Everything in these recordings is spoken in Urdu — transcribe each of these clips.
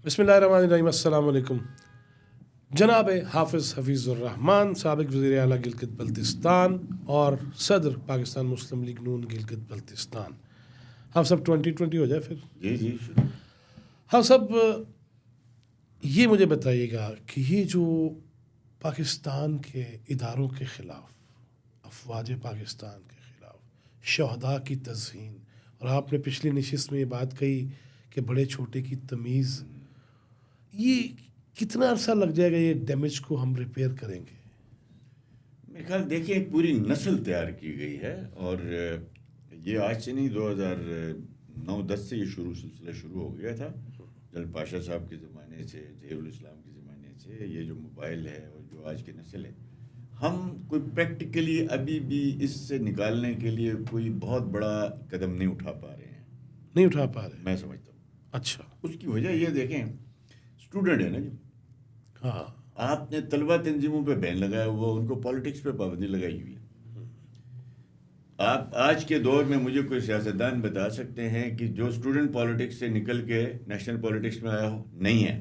بسم اللہ الرحمن الرحیم. السلام علیکم. جناب حافظ حفیظ الرحمان سابق وزیر اعلیٰ گلگت بلتستان اور صدر پاکستان مسلم لیگ نون گلگت بلتستان. ہم سب 2020 ہو جائے پھر. جی ہم سب یہ مجھے بتائیے گا کہ یہ جو پاکستان کے اداروں کے خلاف، افواج پاکستان کے خلاف شہداء کی تزئین، اور آپ نے پچھلی نشست میں یہ بات کہی کہ بڑے چھوٹے کی تمیز، یہ کتنا عرصہ لگ جائے گا یہ ڈیمیج کو ہم ریپیئر کریں گے؟ میرے خیال دیکھیں ایک پوری نسل تیار کی گئی ہے، اور یہ آج سے نہیں 2009-10 سے یہ سلسلہ شروع ہو گیا تھا. جل پاشا صاحب کے زمانے سے، ظہیر الاسلام کے زمانے سے یہ جو موبائل ہے اور جو آج کی نسل ہے، ہم کوئی پریکٹیکلی ابھی بھی اس سے نکالنے کے لیے کوئی بہت بڑا قدم نہیں اٹھا پا رہے ہیں. نہیں اٹھا پا رہے میں سمجھتا ہوں. اچھا. اس کی وجہ یہ دیکھیں، اسٹوڈنٹ ہے نا جو، ہاں، آپ نے طلبہ تنظیموں پہ بین لگایا ہوا، ان کو پالیٹکس پہ پابندی لگائی ہوئی ہے. آپ آج کے دور میں مجھے کوئی سیاستدان بتا سکتے ہیں کہ جو اسٹوڈنٹ پالیٹکس سے نکل کے نیشنل پالیٹکس میں آیا ہو؟ نہیں ہے.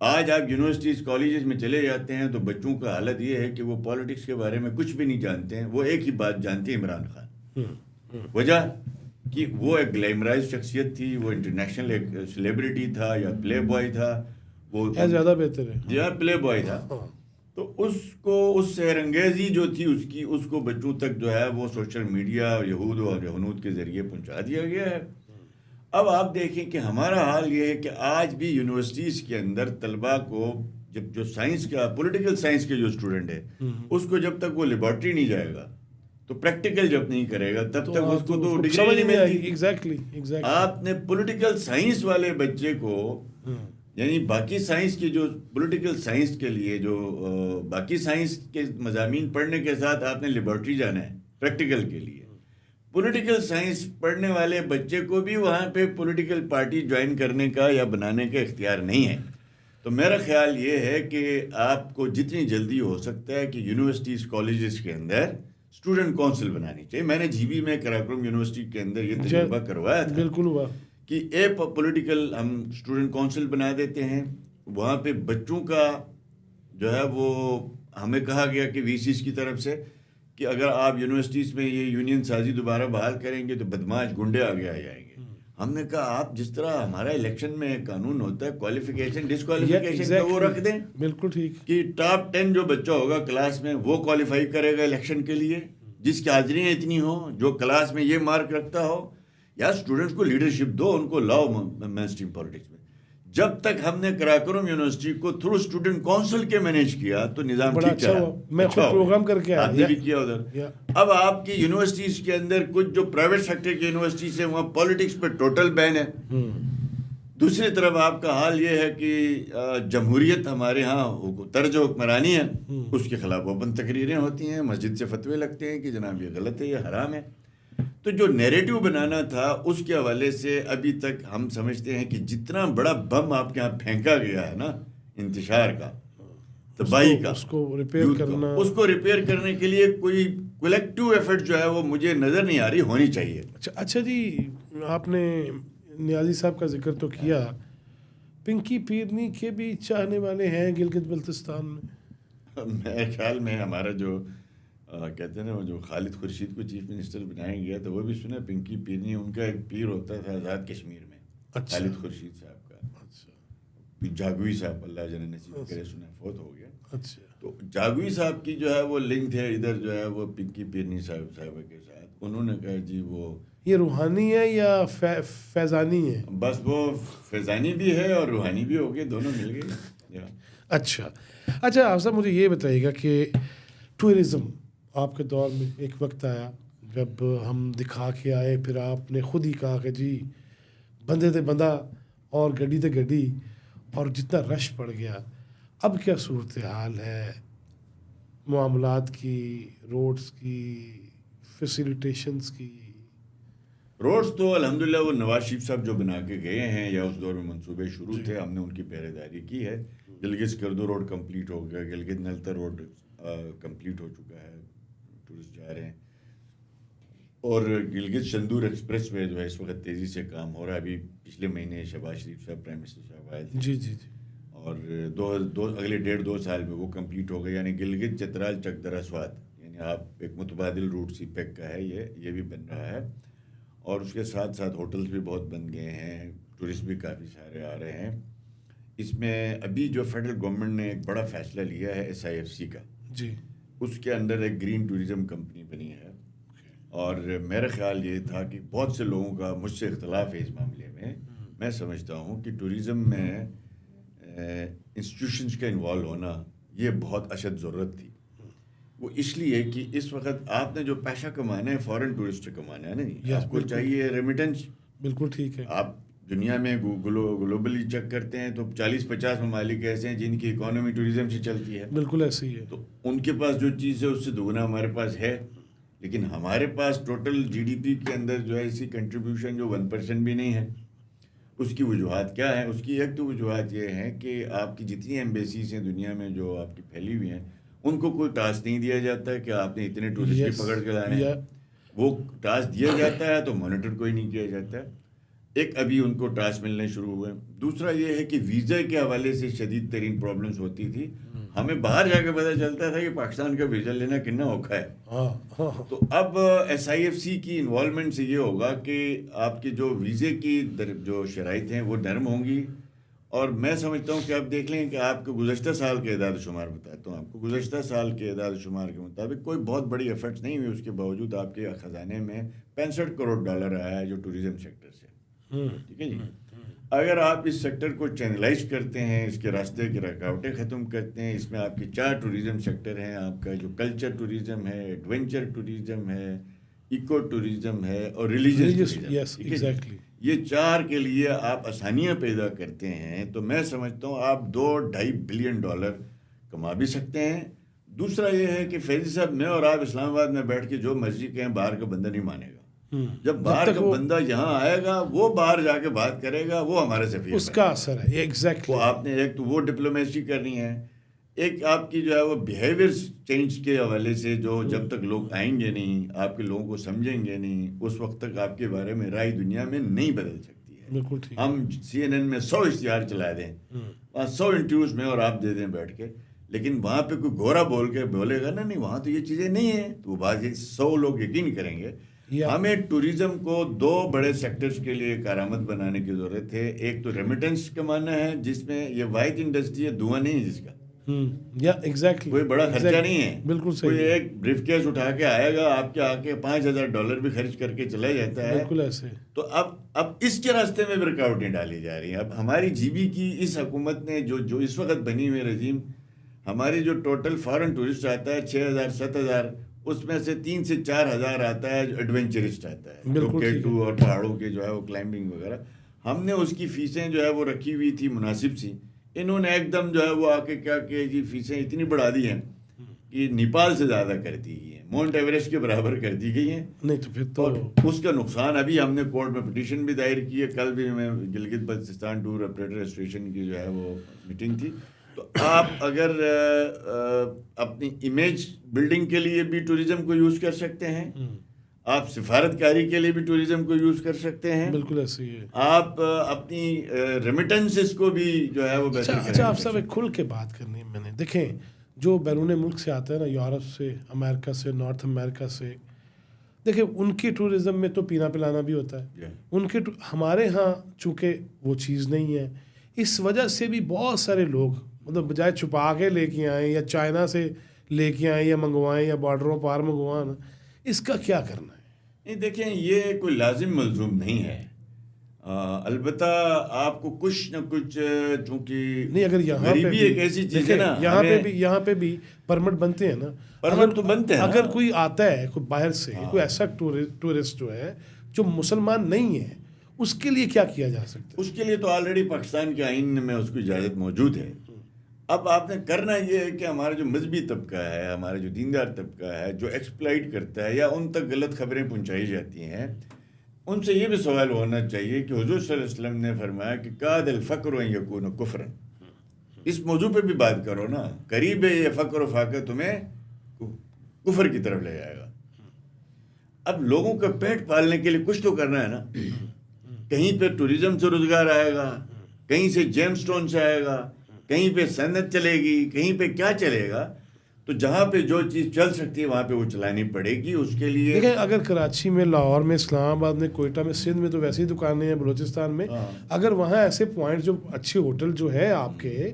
آج آپ یونیورسٹیز کالجز میں چلے جاتے ہیں تو بچوں کا حالت یہ ہے کہ وہ پالیٹکس کے بارے میں کچھ بھی نہیں جانتے ہیں. وہ ایک ہی بات جانتے ہیں، عمران خان. وجہ کہ وہ ایک گلیمرائز شخصیت تھی، وہ انٹرنیشنل ایک سیلیبریٹی تھا یا پلے بوائے تھا. وہ زیادہ بہتر ہے. جی ہاں، پلے بوائے تھا. تو اس کو اس سحر انگیزی جو تھی اس کو بچوں تک جو ہے وہ سوشل میڈیا اور یہود اور یہنود کے ذریعے پہنچا دیا گیا ہے. اب آپ دیکھیں کہ ہمارا حال یہ ہے کہ آج بھی یونیورسٹیز کے اندر طلباء کو جو سائنس کا، پولیٹیکل سائنس کے جو اسٹوڈنٹ ہے، اس کو جب تک وہ لیبارٹری نہیں جائے گا تو پریکٹیکل جب نہیں کرے گا تب تک اس کو تو ڈگری نہیں ملتی. ایگزیکٹلی. آپ نے پولیٹیکل سائنس والے بچے کو، یعنی باقی سائنس کی جو پولیٹیکل سائنس کے لیے جو باقی سائنس کے مضامین پڑھنے کے ساتھ آپ نے لیبارٹری جانا ہے پریکٹیکل کے لیے. پولیٹیکل سائنس پڑھنے والے بچے کو بھی وہاں پہ پولیٹیکل پارٹی جوائن کرنے کا یا بنانے کا اختیار نہیں ہے. تو میرا خیال یہ ہے کہ آپ کو جتنی جلدی ہو سکتا ہے کہ یونیورسٹیز کالجز کے اندر اسٹوڈنٹ کونسل بنانی چاہیے. میں نے جی بی میں کراکرم یونیورسٹی کے اندر یہ تجربہ کروایا تھا. بالکل ہوا کہ ایک پولیٹیکل ہم اسٹوڈنٹ کونسل بنا دیتے ہیں. وہاں پہ بچوں کا جو ہے وہ ہمیں کہا گیا کہ وی سیز کی طرف سے کہ اگر آپ یونیورسٹیز میں یہ یونین سازی دوبارہ بحال کریں گے تو بدماش گنڈے آگے آ جائیں گے. ہم نے کہا آپ جس طرح ہمارا الیکشن میں قانون ہوتا ہے کوالیفیکیشن ڈسکوالیفیکیشن کا وہ رکھ دیں. بالکل ٹھیک. کہ ٹاپ 10 جو بچہ ہوگا کلاس میں وہ کوالیفائی کرے گا الیکشن کے لیے، جس کی حاضریاں اتنی ہوں، جو کلاس میں یہ مارک رکھتا ہو. یا اسٹوڈنٹس کو لیڈرشپ دو، ان کو لاؤ مین اسٹریم پالیٹکس میں. جب تک ہم نے کراکرم یونیورسٹی کو تھرو اسٹوڈنٹ کونسل کے مینیج کیا تو نظام ٹھیک چلا. میں خود پروگرام کر کے آپ نے بھی کیا ادھر. اب آپ کی یونیورسٹیز کے اندر کچھ جو پرائیویٹ سیکٹر کی یونیورسٹیز ہیں وہاں پالیٹکس پہ ٹوٹل بین ہے. دوسری طرف آپ کا حال یہ ہے کہ جمہوریت ہمارے ہاں طرز حکمرانی ہے، اس کے خلاف اوپن تقریریں ہوتی ہیں، مسجد سے فتوے لگتے ہیں کہ جناب یہ غلط ہے، یہ حرام ہے. تو جو نیریٹو بنانا تھا اس کے حوالے سے ابھی تک ہم سمجھتے ہیں کہ جتنا بڑا بم آپ کے یہاں پھینکا گیا ہے نا انتشار کا، تباہی کا، اس کو ریپیئر کرنے کے لیے کوئی کولیکٹیو ایفرٹ جو ہے وہ مجھے نظر نہیں آ رہی ہونی چاہیے. اچھا جی، آپ نے نیازی صاحب کا ذکر تو کیا. پنکی پیرنی کے بھی چاہنے والے ہیں گلگت بلتستان میں؟ میرے خیال میں ہمارا جو کہتے ہیں نا وہ جو خالد خورشید کو چیف منسٹر بنایا گیا تو وہ بھی سنا پنکی پیرنی ان کا ایک پیر ہوتا تھا آزاد کشمیر میں. اچھا. خالد خورشید صاحب کا. اچھا. جاگوئی صاحب اللہ جل نصیب کرے سنا فوت ہو گیا. اچھا. تو جاگوئی صاحب کی جو ہے وہ لنک ہے ادھر جو ہے وہ پنکی پیرنی صاحبہ کے ساتھ. انہوں نے کہا جی وہ یہ روحانی ہے یا فیضانی ہے؟ بس وہ فیضانی بھی ہے اور روحانی بھی ہو گئے، دونوں مل گئے. اچھا آپ صاحب مجھے یہ بتائیے گا کہ ٹورزم آپ کے دور میں ایک وقت آیا جب ہم دکھا کے آئے، پھر آپ نے خود ہی کہا کہ جی بندے تے بندہ اور گڈی تے گڈی، اور جتنا رش پڑ گیا. اب کیا صورتحال ہے معاملات کی، روڈز کی، فیسیلیٹیشنز کی؟ روڈز تو الحمدللہ وہ نواز شریف صاحب جو بنا کے گئے ہیں یا اس دور میں منصوبے شروع تھے، ہم نے ان کی پہرے داری کی ہے. گلگت سکردو روڈ کمپلیٹ ہو گیا، گلگت نلتا روڈ کمپلیٹ ہو چکا ہے، ٹورسٹ جا رہے ہیں. اور گلگت شندور ایکسپریس وے جو ہے اس وقت تیزی سے کام ہو رہا ہے. ابھی پچھلے مہینے شہباز شریف صاحب پرائم منسٹر صاحب آئے تھے. جی جی جی. اور اگلے 1.5-2 سال میں وہ کمپلیٹ ہو گئے. یعنی گلگت چترال چکدرا سوات، یعنی آپ ایک متبادل روٹ سی پیک کا ہے. یہ بھی بن رہا ہے. اور اس کے ساتھ ساتھ ہوٹلز بھی بہت بن گئے ہیں، ٹورسٹ بھی کافی سارے آ رہے ہیں. اس میں ابھی جو فیڈرل گورنمنٹ نے ایک بڑا فیصلہ لیا ہے SIFC کا، جی، اس کے اندر ایک گرین ٹورزم کمپنی بنی ہے. اور میرا خیال یہ تھا کہ بہت سے لوگوں کا مجھ سے اختلاف ہے اس معاملے میں. میں سمجھتا ہوں کہ ٹورزم میں انسٹیٹیوشنز کا انوالو ہونا یہ بہت اشد ضرورت تھی. وہ اس لیے کہ اس وقت آپ نے جو پیسہ کمانا ہے فارن ٹورسٹ سے کمانا ہے نا، آپ کو چاہیے ریمیٹنس. بالکل ٹھیک ہے. آپ دنیا میں گلوبلی چیک کرتے ہیں تو 40-50 ممالک ایسے ہیں جن کی اکانومی ٹورزم سے چلتی ہے. بالکل ایسے ہی ہے. تو ان کے پاس جو چیز ہے اس سے دگنا ہمارے پاس ہے. لیکن ہمارے پاس ٹوٹل GDP کے اندر جو ہے اسی کنٹریبیوشن جو 1% بھی نہیں ہے. اس کی وجوہات کیا ہیں؟ اس کی ایک تو وجوہات یہ ہے کہ آپ کی جتنی ایمبیسیز ہیں دنیا میں جو آپ کی پھیلی ہوئی ہیں، ان کو کوئی ٹاسک نہیں دیا جاتا ہے کہ آپ نے اتنے ٹورسٹ پکڑ کے لانے ہیں. وہ ٹاسک دیا جاتا ہے تو مانیٹر کوئی نہیں کیا جاتا ہے. ایک ابھی ان کو ٹاسک ملنے شروع ہوئے. دوسرا یہ ہے کہ ویزا کے حوالے سے شدید ترین پرابلمس ہوتی تھی. ہمیں باہر جا کے پتہ چلتا تھا کہ پاکستان کا ویزا لینا کتنا اوکھا ہے. تو اب SIFC کی انوالومنٹ سے یہ ہوگا کہ آپ کے جو ویزے کی جو شرائط ہیں وہ نرم ہوں گی. اور میں سمجھتا ہوں کہ آپ دیکھ لیں کہ آپ کو گزشتہ سال کے اعداد و شمار بتاتا ہوں. آپ کو گزشتہ سال کے اعداد و شمار کے مطابق کوئی بہت بڑی ایفرٹس نہیں ہوئی، اس کے باوجود آپ کے خزانے میں $65 کروڑ آیا ہے جو ٹورزم سیکٹر سے. ٹھیک ہے جی. اگر آپ اس سیکٹر کو چینلائز کرتے ہیں، اس کے راستے کی رکاوٹیں ختم کرتے ہیں، اس میں آپ کے 4 ٹورزم سیکٹر ہیں. آپ کا جو کلچر ٹورزم ہے، ایڈونچر ٹورزم ہے، ایکو ٹورزم ہے اور ریلیجیس ٹورزم. یہ 4 کے لیے آپ آسانیاں پیدا کرتے ہیں تو میں سمجھتا ہوں آپ $2-2.5 بلین کما بھی سکتے ہیں. دوسرا یہ ہے کہ فیضی صاحب، میں اور آپ اسلام آباد میں بیٹھ کے جو مرضی کہیں، باہر کا بندہ نہیں مانے گا. جب باہر کا بندہ یہاں آئے گا، وہ باہر جا کے بات کرے گا، وہ ہمارے سفیر، اس کا اثر ہے. ایگزیکٹلی. وہ آپ نے ایک تو وہ ڈپلومیسی کرنی ہے، ایک آپ کی جو ہے وہ بیہیویئر چینج کے حوالے سے جو جب تک لوگ آئیں گے نہیں، آپ کے لوگوں کو سمجھیں گے نہیں، اس وقت تک آپ کے بارے میں رائے دنیا میں نہیں بدل سکتی ہے. بالکل ٹھیک. ہم CNN میں 100 اشتہار چلا دیں، 100 انٹرویوز میں اور آپ دے دیں بیٹھ کے، لیکن وہاں پہ کوئی گورا بول کے بولے گا نا نہیں وہاں تو یہ چیزیں نہیں ہیں، تو وہ بات 100 لوگ یقین کریں گے. ہمیں ٹورزم کو 2 بڑے سیکٹرز کے لیے کارآمد بنانے کی ضرورت ہے. ایک تو ریمیٹنس کمانا ہے، جس میں یہ واحد انڈسٹری ہے، دھواں نہیں ہے جس کا. کوئی بڑا خرچہ نہیں ہے. بالکل صحیح. کوئی ایک بریف کیس اٹھا کے آئے گا آپ کے آ کے $5,000 بھی خرچ کر کے چلا جاتا ہے. بالکل ایسے. تو اب اس کے راستے میں بھی رکاوٹیں ڈالی جا رہی ہیں. اب ہماری GB کی اس حکومت نے جو اس وقت بنی ہوئی رجیم، ہماری جو ٹوٹل فارن ٹورسٹ آتا ہے 6,000-7,000، اس میں سے 3 سے 4,000 آتا ہے جو ایڈونچرسٹ آتا ہے، جو K2 اور پہاڑوں کے جو ہے وہ کلائمبنگ وغیرہ. ہم نے اس کی فیسیں جو ہے وہ رکھی ہوئی تھی مناسب سی. انہوں نے ایک دم جو ہے وہ آ کے کیا کہ جی فیسیں اتنی بڑھا دی ہیں کہ نیپال سے زیادہ کر دی گئی ہیں، ماؤنٹ ایوریسٹ کے برابر کر دی گئی ہیں. نہیں تو پھر تو اس کا نقصان ابھی ہم نے کورٹ میں پٹیشن بھی دائر کی ہے. کل بھی میں Gilgit Baltistan tour operator association کی جو ہے وہ میٹنگ تھی. تو آپ اگر اپنی امیج بلڈنگ کے لیے بھی ٹورزم کو یوز کر سکتے ہیں، آپ سفارت کاری کے لیے بھی ٹورزم کو یوز کر سکتے ہیں. بالکل ایسے ہی ہے. آپ اپنی ریمیٹنسز کو بھی جو ہے وہ بہتر کریں. اچھا آپ صاحب ایک کھل کے بات کرنی ہے. میں نے دیکھیں جو بیرون ملک سے آتا ہے نا، یورپ سے، امریکہ سے، نارتھ امریکہ سے، دیکھیں ان کی ٹورزم میں تو پینا پلانا بھی ہوتا ہے. ان کے ہمارے ہاں چونکہ وہ چیز نہیں ہے، اس وجہ سے بھی بہت سارے لوگ مطلب بجائے چھپا کے لے کے آئیں یا چائنا سے لے کے آئیں یا منگوائیں یا بارڈروں پار منگوائیں، اس کا کیا کرنا ہے؟ نہیں دیکھیں، یہ کوئی لازم ملزوم نہیں ہے. البتہ آپ کو کچھ نہ کچھ چونکہ نہیں، اگر یہاں پہ ایک ایسی چیز ہے نا، یہاں پہ بھی پرمٹ بنتے ہیں نا. پرمٹ تو بنتے ہیں. اگر کوئی آتا ہے کوئی باہر سے، کوئی ایسا ٹورسٹ جو ہے جو مسلمان نہیں ہے، اس کے لیے کیا کیا جا سکتا ہے؟ اس کے لیے تو آلریڈی پاکستان کے آئین میں اس کو اجازت موجود ہے. اب آپ نے کرنا یہ ہے کہ ہمارا جو مذہبی طبقہ ہے، ہمارا جو دیندار طبقہ ہے، جو ایکسپلائٹ کرتا ہے یا ان تک غلط خبریں پہنچائی جاتی ہیں، ان سے یہ بھی سوال ہونا چاہیے کہ حضور صلی اللہ علیہ وسلم نے فرمایا کہ کاد الفقر ان یکون کفرا. اس موضوع پہ بھی بات کرو نا. قریب ہے یہ فقر و فاقہ تمہیں کفر کی طرف لے جائے گا. اب لوگوں کا پیٹ پالنے کے لیے کچھ تو کرنا ہے نا. کہیں پہ ٹوریزم سے روزگار آئے گا, کہیں سے جیم سٹون سے آئے گا, کہیں پہ صنعت چلے گی, کہیں پہ کیا چلے گا. تو جہاں پہ جو چیز چل سکتی ہے وہاں پہ وہ چلانی پڑے گی. اس کے لیے دیکھیں اگر کراچی میں, لاہور میں, اسلام آباد میں, کوئٹہ میں, سندھ میں تو ویسے ہی دکانیں ہیں, بلوچستان میں اگر وہاں ایسے پوائنٹ جو اچھے ہوٹل جو ہے آپ کے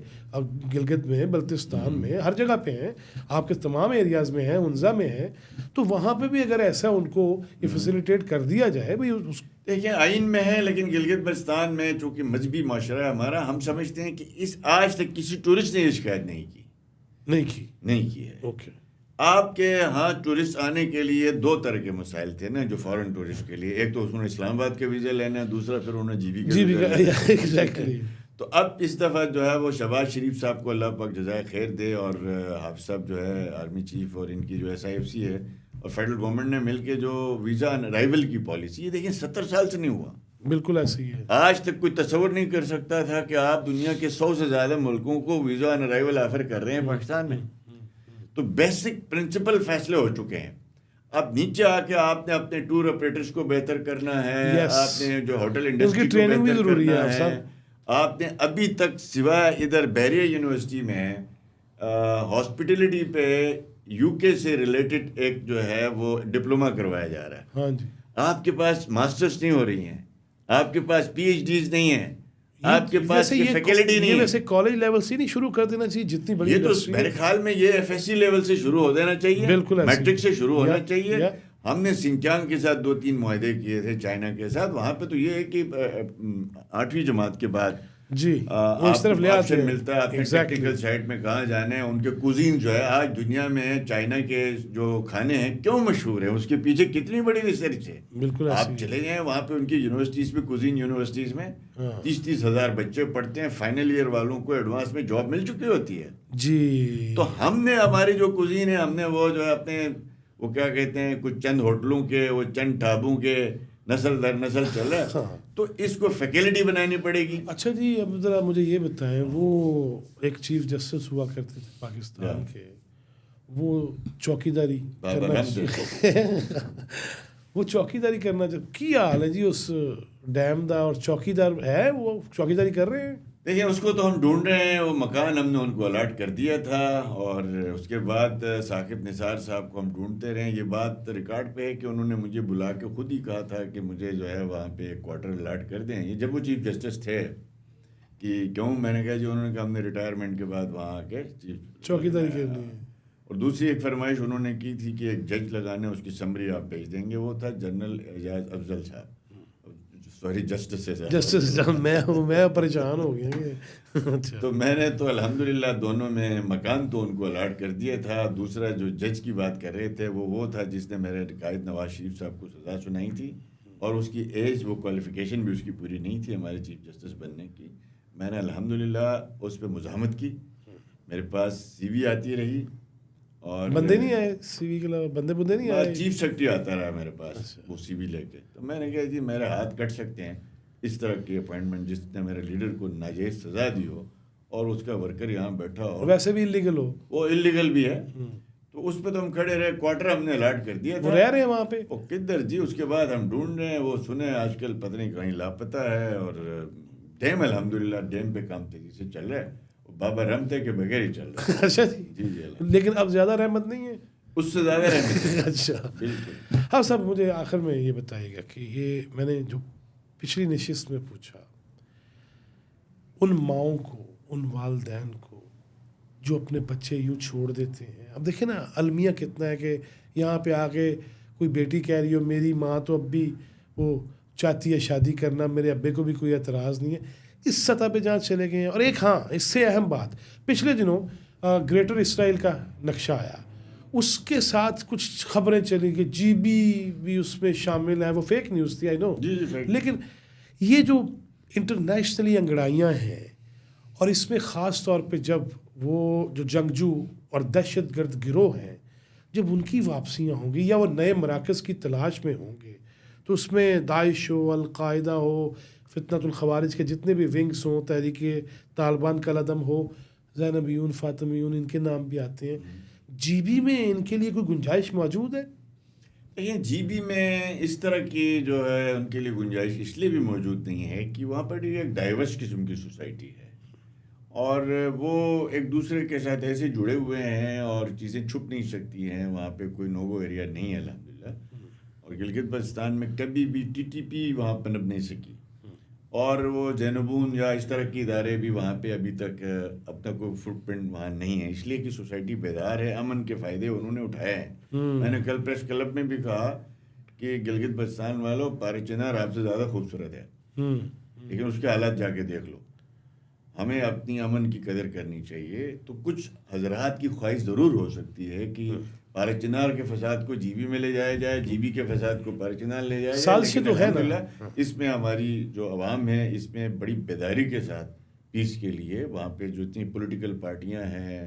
گلگت میں, بلتستان میں, ہر جگہ پہ ہیں, آپ کے تمام ایریاز میں ہیں, عنزہ میں ہیں, تو وہاں پہ بھی اگر ایسا ان کو یہ فیسیلیٹیٹ کر دیا جائے بھائی. دیکھیں آئین میں ہے, لیکن گلگت بلتستان میں چونکہ مذہبی معاشرہ ہے ہمارا, ہم سمجھتے ہیں کہ آج تک کسی ٹورسٹ نے یہ شکایت نہیں کی ہے. اوکے. آپ کے ہاں ٹورسٹ آنے کے لیے 2 طرح کے مسائل تھے نا جو فارن ٹورسٹ کے لیے. ایک تو انہوں نے اسلام آباد کے ویزے لینا ہے, دوسرا پھر انہوں نے جی بی کا. تو اب اس دفعہ جو ہے وہ شہباز شریف صاحب کو اللہ پاک جزائے خیر دے, اور حافظ صاحب جو ہے آرمی چیف, اور ان کی جو SIFC ہے اور فیڈرل گورنمنٹ نے مل کے جو ویزا ارائیول کی پالیسی, یہ دیکھیں 70 سال سے نہیں ہوا. بالکل ایسے ہی ہے. آج تک کوئی تصور نہیں کر سکتا تھا کہ آپ دنیا کے 100 سے زیادہ ملکوں کو ویزا آن ارائیول آفر کر رہے ہیں پاکستان میں. تو بیسک پرنسپل فیصلے ہو چکے ہیں. اب نیچے آ کے آپ نے اپنے ٹور آپریٹرز کو بہتر کرنا ہے, آپ نے جو ہوٹل انڈسٹری کو بہتر کرنا ہے. آپ نے ابھی تک سوائے ادھر بحریہ یونیورسٹی میں ہاسپٹیلٹی پہ UK سے ریلیٹڈ ایک جو ہے وہ ڈپلوما کروایا جا رہا ہے. ہاں جی. آپ کے پاس ماسٹرز نہیں ہو رہی ہیں, آپ کے پاس PhDs نہیں ہیں, آپ کے پاس فیکلٹی نہیں ہے. ویسے کالج لیول سے نہیں شروع کر دینا چاہیے جتنی بڑی, یہ تو میرے خیال میں یہ FSC لیول سے شروع ہو دینا چاہیے, بالکل میٹرک سے شروع ہونا چاہیے. ہم نے سنچیانگ کے ساتھ 2-3 معاہدے کیے تھے چائنا کے ساتھ. وہاں پہ تو یہ ہے کہ 8ویں جماعت کے بعد جی اس طرف لے آتے ہیں, ملتا ہے اپنے ٹیکنیکل سائٹ میں کہاں جانے ہیں. ان کے کوزین جو ہے آج دنیا میں چائنا کے جو کھانے ہیں کیوں مشہور ہیں, اس کے پیچھے کتنی بڑی ریسرچ ہے. بالکل آپ چلے جائیں وہاں پہ ان کی یونیورسٹیز پہ, کوزین یونیورسٹیز میں 30-30 ہزار بچے پڑھتے ہیں. فائنل ایئر والوں کو ایڈوانس میں جاب مل چکی ہوتی ہے جی. تو ہم نے ہماری جو کوزین ہے ہم نے وہ جو ہے اپنے وہ کیا کہتے ہیں کچھ چند ہوٹلوں کے, وہ چند ڈھابوں کے نسل در نسل چل رہا ہے. تو اس کو فیکلٹی بنانی پڑے گی. اچھا جی, اب ذرا مجھے یہ بتائیں, وہ ایک چیف جسٹس ہوا کرتے تھے پاکستان کے, وہ چوکیداری کرنا وہ چوکیداری کرنا کیا حال ہے جی اس ڈیم دا, اور چوکیدار ہے وہ چوکیداری کر رہے ہیں؟ دیکھیں اس کو تو ہم ڈھونڈ رہے ہیں. وہ مکان ہم نے ان کو الاٹ کر دیا تھا, اور اس کے بعد ثاقب نثار صاحب کو ہم ڈھونڈتے رہے. یہ بات ریکارڈ پہ ہے کہ انہوں نے مجھے بلا کے خود ہی کہا تھا کہ مجھے جو ہے وہاں پہ ایک کوارٹر الاٹ کر دیں. یہ جب وہ چیف جسٹس تھے کہ کیوں, میں نے کہا جی انہوں نے کہا ہم نے ریٹائرمنٹ کے بعد وہاں آ کے چوکیداری کرنی ہے. اور دوسری ایک فرمائش انہوں نے کی تھی کہ ایک جج لگانے, اس کی سمری آپ بھیج دیں گے. وہ تھا جنرل اعجاز افضل صاحب, سوری جسٹس میں پریشان ہو گیا. تو میں نے تو الحمدللہ دونوں میں مکان تو ان کو الاٹ کر دیا تھا. دوسرا جو جج کی بات کر رہے تھے وہ تھا جس نے میرے قائد نواز شریف صاحب کو سزا سنائی تھی, اور اس کی ایج, وہ کوالیفیکیشن بھی اس کی پوری نہیں تھی ہمارے چیف جسٹس بننے کی. میں نے الحمدللہ اس پہ مزاحمت کی, میرے پاس CV آتی رہی, اور بندے نہیں آئے CV کے علاوہ, بندے نہیں آئے. چیف سیکرٹری آتا رہا میرے پاس وہ CV لے کے. تو میں نے کہا جی میرے ہاتھ کٹ سکتے ہیں اس طرح کی اپوائنٹمنٹ جس نے میرے لیڈر کو ناجائز سزا دی ہو اور اس کا ورکر یہاں بیٹھا ہو, ویسے بھی انلیگل ہو, وہ انلیگل بھی ہے. تو اس پہ تو ہم کھڑے رہے, کوارٹر ہم نے الاٹ کر دیا تھا, رہ رہے ہیں وہاں پہ. وہ کدھر جی, اس کے بعد ہم ڈھونڈ رہے ہیں. وہ سنے آج کل پتہ نہیں کہیں لاپتہ ہے. اور ڈیم الحمدللہ ڈیم پہ کام تیزی سے چل رہا ہے, بابا رحمت کے بغیر ہی چل رہا ہے. اچھا جی. لیکن اب زیادہ رحمت نہیں ہے, اس سے زیادہ رحمت. اچھا بالکل. ہاں صاحب, مجھے آخر میں یہ بتائیے گا کہ یہ میں نے جو پچھلی نشست میں پوچھا, ان ماؤں کو, ان والدین کو جو اپنے بچے یوں چھوڑ دیتے ہیں. اب دیکھیں نا المیہ کتنا ہے کہ یہاں پہ آ کے کوئی بیٹی کہہ رہی ہو میری ماں تو اب بھی وہ چاہتی ہے شادی کرنا, میرے ابے کو بھی کوئی اعتراض نہیں ہے. اس سطح پہ جہاں چلے گئے ہیں. اور ایک ہاں اس سے اہم بات, پچھلے دنوں گریٹر اسرائیل کا نقشہ آیا, اس کے ساتھ کچھ خبریں چلی کہ GB بھی اس میں شامل ہے. وہ فیک نیوز تھی, آئی نو, لیکن یہ جو انٹرنیشنلی انگڑائیاں ہیں, اور اس میں خاص طور پہ جب وہ جو جنگجو اور دہشت گرد گروہ ہیں جب ان کی واپسیاں ہوں گی یا وہ نئے مراکز کی تلاش میں ہوں گے, تو اس میں داعش ہو, القاعدہ ہو, فتنۃ الخوارج کے جتنے بھی ونگز ہوں, تحریک طالبان کا علم ہو, زینبیون, فاطمیون, ان کے نام بھی آتے ہیں. GB میں ان کے لیے کوئی گنجائش موجود ہے؟ دیکھیں جی بی میں اس طرح کی جو ہے ان کے لیے گنجائش اس لیے بھی موجود نہیں ہے کہ وہاں پر ایک ڈائیورس قسم کی سوسائٹی ہے اور وہ ایک دوسرے کے ساتھ ایسے جڑے ہوئے ہیں اور چیزیں چھپ نہیں سکتی ہیں. وہاں پہ کوئی نوگو ایریا نہیں ہے الحمدللہ. اور گلگت بلتستان میں کبھی بھی ٹی ٹی پی وہاں پنپ نہیں سکی اور وہ زینبون یا اس طرح کے ادارے بھی وہاں پہ ابھی تک اپنا کوئی فٹ پرنٹ وہاں نہیں ہے. اس لیے کہ سوسائٹی بیدار ہے, امن کے فائدے انہوں نے اٹھائے ہیں. میں نے کل پریس کلب میں بھی کہا کہ گلگت بلتستان والوں پارے چنار آپ سے زیادہ خوبصورت ہے, لیکن اس کے حالات جا کے دیکھ لو. ہمیں اپنی امن کی قدر کرنی چاہیے. تو کچھ حضرات کی خواہش ضرور ہو سکتی ہے کہ پارے چنار کے فساد کو جی بی میں لے جایا جائے, جی بی کے فساد کو پارے چنار لے جایا جائے, لیکن الحمدللہ اس میں ہماری جو عوام ہے اس میں بڑی بیداری کے ساتھ پیس کے لیے وہاں پہ جو اتنی پولیٹیکل پارٹیاں ہیں,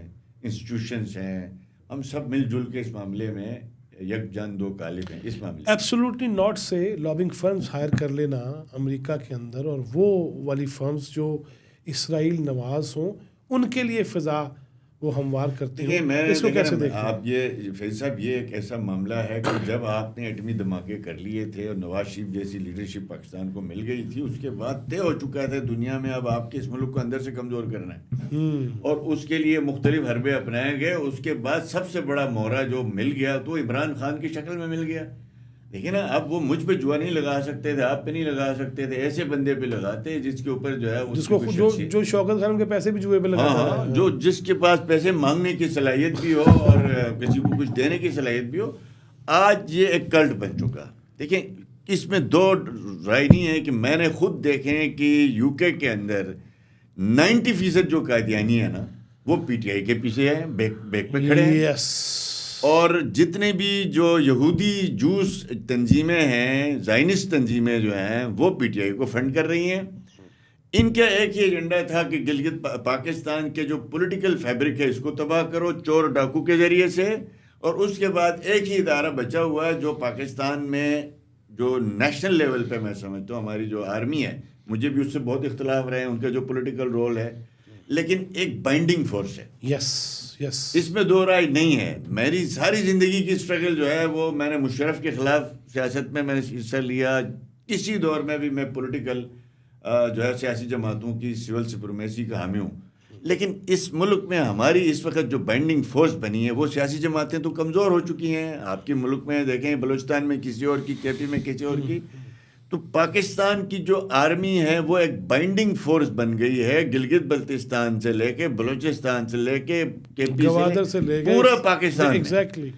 انسٹیٹیوشنز ہیں, ہم سب مل جل کے اس معاملے میں یک جان دو کالب ہیں. اس معاملے ایبسولوٹلی ناٹ سے لابنگ فرمز ہائر کر لینا امریکہ کے اندر اور وہ والی فرمز جو اسرائیل نواز ہوں ان کے لیے فضا وہ ہموار کرتی ہیں. اس کو کیسے دیکھتے ہیں آپ؟ یہ فیض صاحب یہ ایک ایسا معاملہ ہے کہ جب آپ نے ایٹمی دھماکے کر لیے تھے اور نواز شریف جیسی لیڈرشپ پاکستان کو مل گئی تھی, اس کے بعد طے ہو چکا تھا دنیا میں اب آپ کے اس ملک کو اندر سے کمزور کرنا ہے اور اس کے لیے مختلف حربے اپنائے گئے. اس کے بعد سب سے بڑا مہرہ جو مل گیا تو عمران خان کی شکل میں مل گیا. دیکھیں نا, اب وہ مجھ پہ جوا نہیں لگا سکتے تھے, آپ پہ نہیں لگا سکتے تھے, ایسے بندے پہ لگاتے جس کے اوپر جو ہے جس کو جو شوکت خان کے پیسے بھی جوئے پہ لگاتا ہے, جو جس کے پاس پیسے مانگنے کی صلاحیت بھی ہو اور کسی کو کچھ دینے کی صلاحیت بھی ہو. آج یہ ایک کلٹ بن چکا. دیکھیں اس میں دو رائے نہیں ہے کہ میں نے خود دیکھیں کہ یو کے اندر 90% جو قادیانی ہے نا وہ پی ٹی آئی کے پیچھے ہیں, بیک پہ کھڑے ہیں. اور جتنے بھی جو یہودی جوس تنظیمیں ہیں, زائنسٹ تنظیمیں جو ہیں, وہ پی ٹی آئی کو فنڈ کر رہی ہیں. ان کا ایک ہی ایجنڈا تھا کہ گلگت پاکستان کے جو پولیٹیکل فیبرک ہے اس کو تباہ کرو چور ڈاکو کے ذریعے سے. اور اس کے بعد ایک ہی ادارہ بچا ہوا ہے جو پاکستان میں جو نیشنل لیول پہ میں سمجھتا ہوں ہماری جو آرمی ہے, مجھے بھی اس سے بہت اختلاف رہے ہیں ان کا جو پولیٹیکل رول ہے, لیکن ایک بائنڈنگ فورس ہے. اس میں دو رائے نہیں ہے. میری ساری زندگی کی اسٹرگل جو ہے وہ میں نے مشرف کے خلاف سیاست میں نے حصہ لیا. کسی دور میں بھی میں پولیٹیکل جو ہے سیاسی جماعتوں کی سول سپریمیسی کا حامی ہوں. لیکن اس ملک میں ہماری اس وقت جو بائنڈنگ فورس بنی ہے وہ سیاسی جماعتیں تو کمزور ہو چکی ہیں. آپ کے ملک میں دیکھیں, بلوچستان میں کسی اور کی, کے پی میں کسی اور کی. تو پاکستان کی جو آرمی ہے وہ ایک بائنڈنگ فورس بن گئی ہے, گلگت بلتستان سے لے کے بلوچستان سے لے کے گوادر سے لے کے پورا پاکستان. ایگزیکٹلی.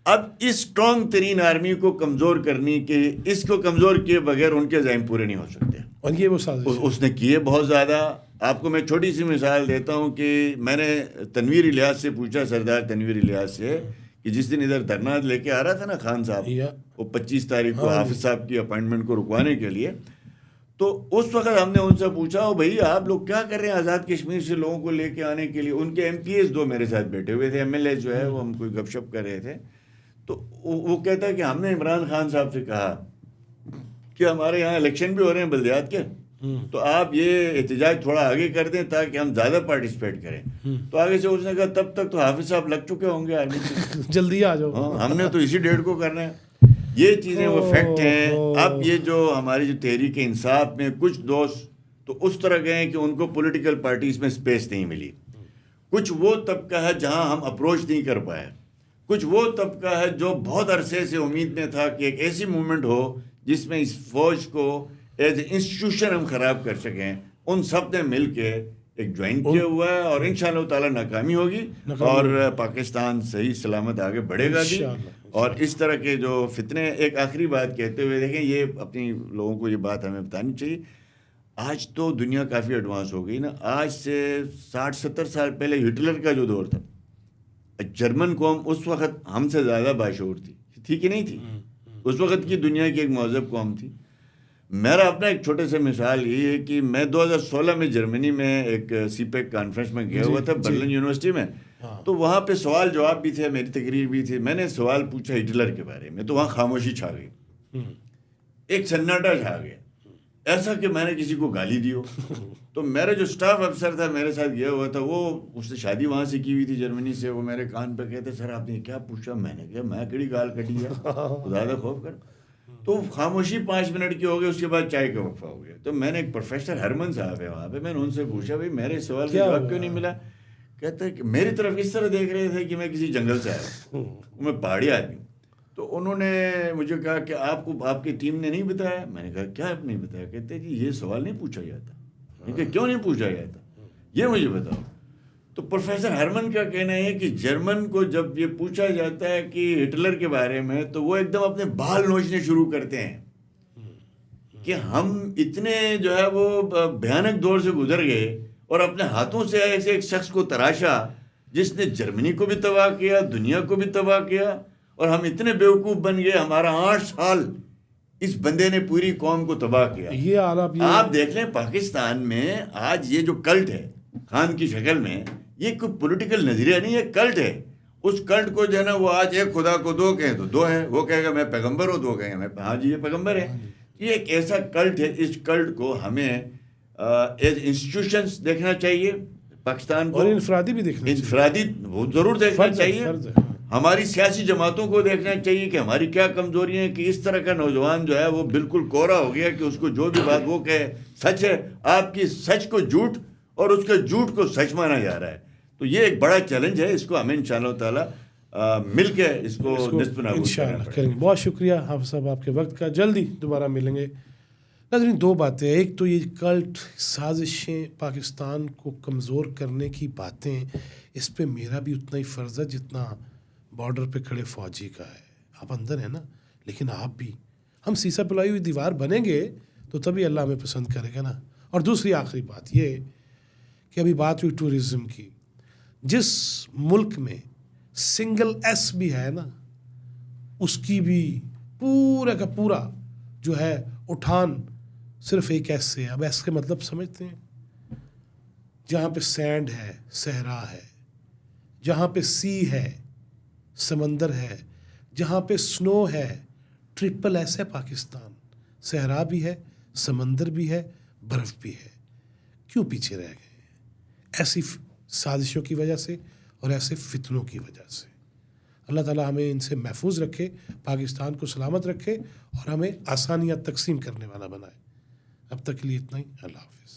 اب اس اسٹرانگ ترین آرمی کو کمزور کرنے کے, اس کو کمزور کیے بغیر ان کے عزائم پورے نہیں ہو سکتے. اور یہ وہ سازش اس نے کیے بہت زیادہ. آپ کو میں چھوٹی سی مثال دیتا ہوں کہ میں نے تنویر الیاس سے پوچھا, سردار تنویر الیاس سے, کہ جس دن ادھر دھرنا لے کے آ رہا تھا نا خان صاحب, وہ 25 تاریخ کو حافظ صاحب کی اپائنٹمنٹ کو رکوانے کے لیے, تو اس وقت ہم نے ان سے پوچھا, او بھائی آپ لوگ کیا کر رہے ہیں آزاد کشمیر سے لوگوں کو لے کے آنے کے لیے. ان کے ایم پی ایز دو میرے ساتھ بیٹھے ہوئے تھے, ایم ایل اے جو ہے وہ ہم کوئی گپ شپ کر رہے تھے. تو وہ کہتا ہے کہ ہم نے عمران خان صاحب سے کہا کہ ہمارے یہاں الیکشن بھی ہو رہے ہیں بلدیات کے, تو آپ یہ احتجاج تھوڑا آگے کر دیں تاکہ ہم زیادہ پارٹیسپیٹ کریں. تو آگے سے اس نے کہا تب تک تو حافظ صاحب لگ چکے ہوں گے آرمی سے, جلدی آ جاؤ, ہم نے تو اسی ڈیٹ کو کرنا ہے. یہ چیزیں وہ فیکٹ ہیں. اب یہ جو ہماری جو تحریک انصاف میں کچھ دوست تو اس طرح گئے کہ ان کو پولیٹیکل پارٹیز میں سپیس نہیں ملی. کچھ وہ طبقہ ہے جہاں ہم اپروچ نہیں کر پائے. کچھ وہ طبقہ ہے جو بہت عرصے سے امید میں تھا کہ ایک ایسی موومنٹ ہو جس میں اس فوج کو ایز اے انسٹیٹیوشن ہم خراب کر سکیں. ان سب نے مل کے ایک جوائن کیا ہوا ہے اور انشاءاللہ تعالی ناکامی ہوگی اور پاکستان صحیح سلامت آگے بڑھے گا بھی. اور اس طرح کے جو فتنے, ایک آخری بات کہتے ہوئے دیکھیں, یہ اپنی لوگوں کو یہ بات ہمیں بتانی چاہیے. آج تو دنیا کافی ایڈوانس ہو گئی نا. آج سے 60-70 سال پہلے ہٹلر کا جو دور تھا, جرمن قوم اس وقت ہم سے زیادہ باشعور تھی کہ نہیں تھی. اس وقت کی دنیا کی ایک مہذب قوم تھی. میرا اپنا ایک چھوٹے سے مثال یہ ہے کہ میں 2016 میں جرمنی میں ایک سی پیک کانفرنس میں گیا ہوا تھا برلن یونیورسٹی میں. تو وہاں پہ سوال جواب بھی تھے, میری تقریر بھی تھی. میں نے سوال پوچھا ہٹلر کے بارے میں, تو وہاں خاموشی چھا گئی, ایک سناٹا چھا گیا. ایسا کہ میں نے کسی کو گالی دی ہو. تو میرا جو اسٹاف افسر تھا میرے ساتھ گیا ہوا تھا, وہ اس نے شادی وہاں سے کی ہوئی تھی جرمنی سے, وہ میرے کان پہ کہتے سر آپ نے کیا پوچھا. میں نے کہا میں کہڑی گال کٹی ہے, زیادہ خوف کر. تو خاموشی 5 منٹ کی ہو گئی, اس کے بعد چائے کا وقفہ ہو گیا. تو میں نے ایک پروفیسر ہرمن صاحب ہے وہاں پہ, میں نے ان سے پوچھا بھائی میرے سوال کا جواب کیوں نہیں ملا. کہتا ہے کہ میری طرف اس طرح دیکھ رہے تھے کہ میں کسی جنگل سے آیا ہوں, میں پہاڑی آدمی ہوں. تو انہوں نے مجھے کہا کہ آپ کو آپ کی ٹیم نے نہیں بتایا. میں نے کہا کیا آپ نہیں بتایا. کہتے جی یہ سوال نہیں پوچھا جاتا. میں کہا کیوں نہیں پوچھا جاتا, یہ مجھے بتاؤ. تو پروفیسر ہرمن کا کہنا ہے کہ جرمن کو جب یہ پوچھا جاتا ہے کہ ہٹلر کے بارے میں تو وہ ایک دم اپنے بال نوچنے شروع کرتے ہیں کہ ہم اتنے جو ہے وہ بھیانک دور سے گزر گئے اور اپنے ہاتھوں سے ایسے ایک شخص کو تراشا جس نے جرمنی کو بھی تباہ کیا, دنیا کو بھی تباہ کیا, اور ہم اتنے بیوقوف بن گئے, ہمارا 8 سال اس بندے نے پوری قوم کو تباہ کیا. یہ آپ دیکھ لیں پاکستان میں آج یہ جو کلٹ ہے خان کی شکل میں, یہ کوئی پولیٹیکل نظریہ نہیں ہے, کلٹ ہے. اس کلٹ کو جو ہے نا وہ آج ایک خدا کو 2 کہیں تو 2 ہے, وہ کہے گا میں پیغمبر ہوں, 2 کہیں گے میں ہاں جی یہ پیغمبر ہے. یہ ایک ایسا کلٹ ہے, اس کلٹ کو ہمیں ایز انسٹیٹیوشنز دیکھنا چاہیے پاکستان کو, اور انفرادی بھی دیکھنا چاہیے, انفرادی ضرور دیکھنا چاہیے. ہماری سیاسی جماعتوں کو دیکھنا چاہیے کہ ہماری کیا کمزوریاں ہیں, کہ اس طرح کا نوجوان جو ہے وہ بالکل کوڑا ہو گیا کہ اس کو جو بھی بات وہ کہے سچ ہے, آپ کی سچ کو جھوٹ اور اس کے جھوٹ کو سچ مانا جا رہا ہے. تو یہ ایک بڑا چیلنج ہے, اس کو ہمیں انشاءاللہ تعالیٰ مل کے اس کو نصف نابود انشاءاللہ کریں گے. بہت شکریہ حافظ صاحب آپ کے وقت کا, جلدی دوبارہ ملیں گے. ناظرین 2 باتیں, ایک تو یہ کلٹ سازشیں پاکستان کو کمزور کرنے کی باتیں, اس پہ میرا بھی اتنا ہی فرض ہے جتنا بارڈر پہ کھڑے فوجی کا ہے. آپ اندر ہیں نا, لیکن آپ بھی, ہم سیسا پلائی ہوئی دیوار بنیں گے تو تبھی اللہ ہمیں پسند کرے گا نا. اور دوسری آخری بات یہ کہ ابھی بات ہوئی ٹورزم کی, جس ملک میں سنگل ایس بھی ہے نا, اس کی بھی پورا کا پورا جو ہے اٹھان صرف ایک ایس سے. اب ایس کے مطلب سمجھتے ہیں, جہاں پہ سینڈ ہے صحرا ہے, جہاں پہ سی ہے سمندر ہے, جہاں پہ سنو ہے, ٹرپل ایس ہے پاکستان. صحرا بھی ہے, سمندر بھی ہے, برف بھی ہے. کیوں پیچھے رہ گئے؟ ایسی سازشوں کی وجہ سے اور ایسے فتنوں کی وجہ سے. اللہ تعالیٰ ہمیں ان سے محفوظ رکھے, پاکستان کو سلامت رکھے اور ہمیں آسانیاں تقسیم کرنے والا بنائے. اب تک کے لیے اتنا ہی. اللہ حافظ.